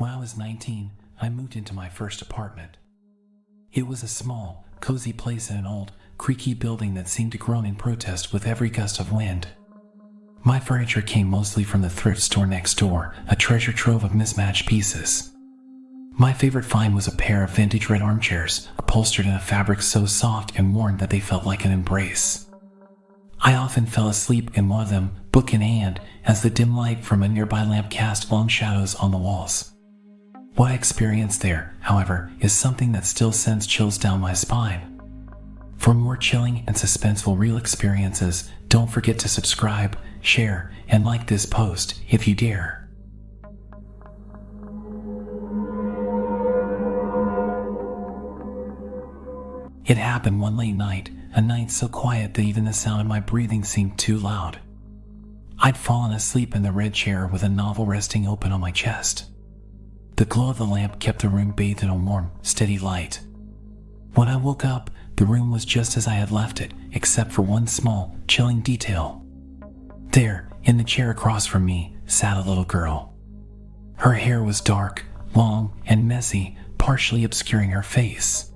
When I was 19, I moved into my first apartment. It was a small, cozy place in an old, creaky building that seemed to groan in protest with every gust of wind. My furniture came mostly from the thrift store next door, a treasure trove of mismatched pieces. My favorite find was a pair of vintage red armchairs, upholstered in a fabric so soft and worn that they felt like an embrace. I often fell asleep in one of them, book in hand, as the dim light from a nearby lamp cast long shadows on the walls. What I experienced there, however, is something that still sends chills down my spine. For more chilling and suspenseful real experiences, don't forget to subscribe, share, and like this post if you dare. It happened one late night, a night so quiet that even the sound of my breathing seemed too loud. I'd fallen asleep in the red chair with a novel resting open on my chest. The glow of the lamp kept the room bathed in a warm, steady light. When I woke up, the room was just as I had left it, except for one small, chilling detail. There, in the chair across from me, sat a little girl. Her hair was dark, long, and messy, partially obscuring her face.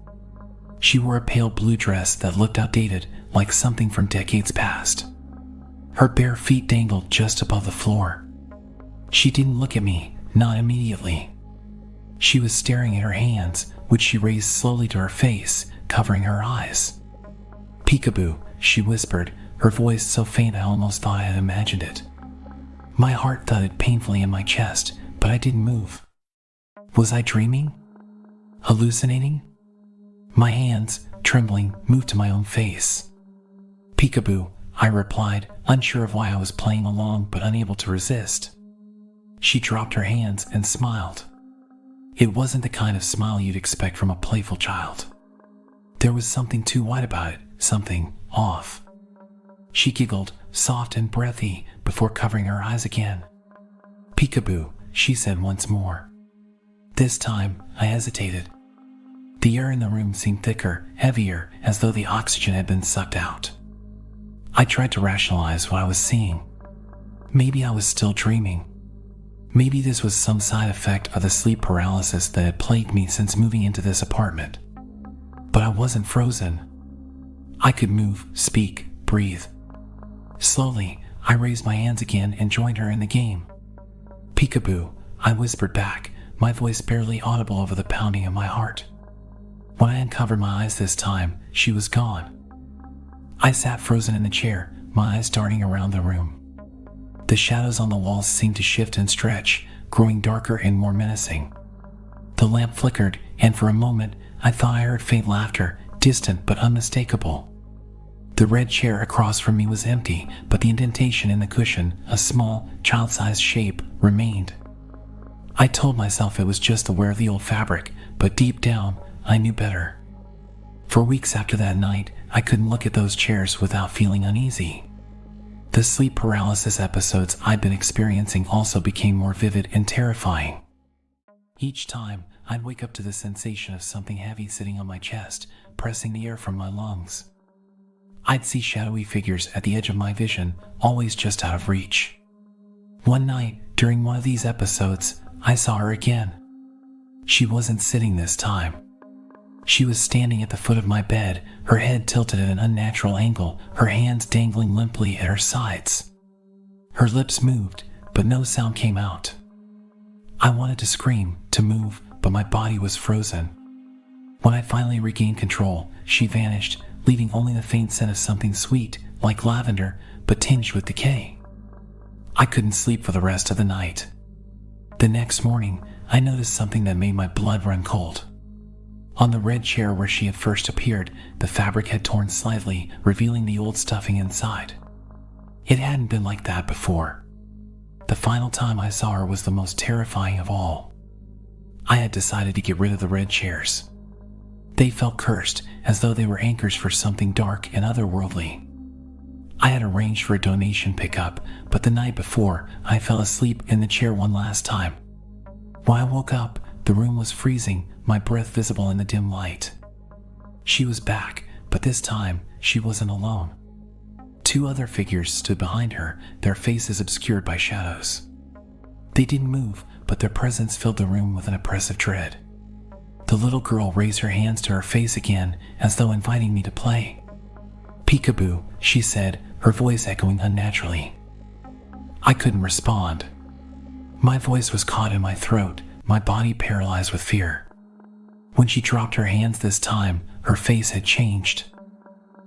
She wore a pale blue dress that looked outdated, like something from decades past. Her bare feet dangled just above the floor. She didn't look at me, not immediately. She was staring at her hands, which she raised slowly to her face, covering her eyes. "Peekaboo," she whispered, her voice so faint I almost thought I had imagined it. My heart thudded painfully in my chest, but I didn't move. Was I dreaming? Hallucinating? My hands, trembling, moved to my own face. "Peekaboo," I replied, unsure of why I was playing along but unable to resist. She dropped her hands and smiled. It wasn't the kind of smile you'd expect from a playful child. There was something too white about it, something off. She giggled, soft and breathy, before covering her eyes again. "Peekaboo," she said once more. This time, I hesitated. The air in the room seemed thicker, heavier, as though the oxygen had been sucked out. I tried to rationalize what I was seeing. Maybe I was still dreaming. Maybe this was some side effect of the sleep paralysis that had plagued me since moving into this apartment. But I wasn't frozen. I could move, speak, breathe. Slowly, I raised my hands again and joined her in the game. "Peekaboo," I whispered back, my voice barely audible over the pounding of my heart. When I uncovered my eyes this time, she was gone. I sat frozen in the chair, my eyes darting around the room. The shadows on the walls seemed to shift and stretch, growing darker and more menacing. The lamp flickered, and for a moment, I thought I heard faint laughter, distant but unmistakable. The red chair across from me was empty, but the indentation in the cushion, a small, child-sized shape, remained. I told myself it was just the wear of the old fabric, but deep down, I knew better. For weeks after that night, I couldn't look at those chairs without feeling uneasy. The sleep paralysis episodes I'd been experiencing also became more vivid and terrifying. Each time, I'd wake up to the sensation of something heavy sitting on my chest, pressing the air from my lungs. I'd see shadowy figures at the edge of my vision, always just out of reach. One night, during one of these episodes, I saw her again. She wasn't sitting this time. She was standing at the foot of my bed, her head tilted at an unnatural angle, her hands dangling limply at her sides. Her lips moved, but no sound came out. I wanted to scream, to move, but my body was frozen. When I finally regained control, she vanished, leaving only the faint scent of something sweet, like lavender, but tinged with decay. I couldn't sleep for the rest of the night. The next morning, I noticed something that made my blood run cold. On the red chair where she had first appeared, the fabric had torn slightly, revealing the old stuffing inside. It hadn't been like that before. The final time I saw her was the most terrifying of all. I had decided to get rid of the red chairs. They felt cursed, as though they were anchors for something dark and otherworldly. I had arranged for a donation pickup, but the night before, I fell asleep in the chair one last time. When I woke up, the room was freezing, my breath visible in the dim light. She was back, but this time, she wasn't alone. Two other figures stood behind her, their faces obscured by shadows. They didn't move, but their presence filled the room with an oppressive dread. The little girl raised her hands to her face again, as though inviting me to play. "Peekaboo," she said, her voice echoing unnaturally. I couldn't respond. My voice was caught in my throat, my body paralyzed with fear. When she dropped her hands this time, her face had changed.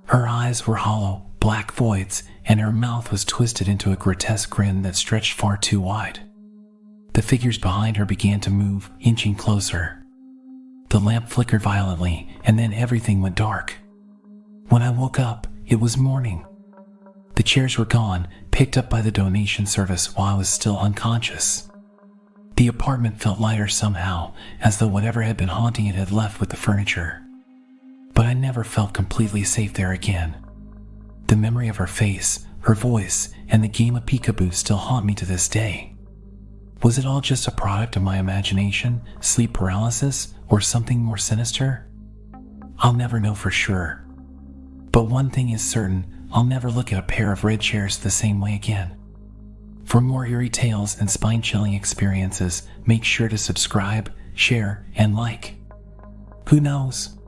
Her eyes were hollow, black voids, and her mouth was twisted into a grotesque grin that stretched far too wide. The figures behind her began to move, inching closer. The lamp flickered violently, and then everything went dark. When I woke up, it was morning. The chairs were gone, picked up by the donation service while I was still unconscious. The apartment felt lighter somehow, as though whatever had been haunting it had left with the furniture. But I never felt completely safe there again. The memory of her face, her voice, and the game of peekaboo still haunt me to this day. Was it all just a product of my imagination, sleep paralysis, or something more sinister? I'll never know for sure. But one thing is certain, I'll never look at a pair of red chairs the same way again. For more eerie tales and spine-chilling experiences, make sure to subscribe, share, and like. Who knows?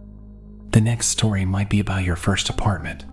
The next story might be about your first apartment.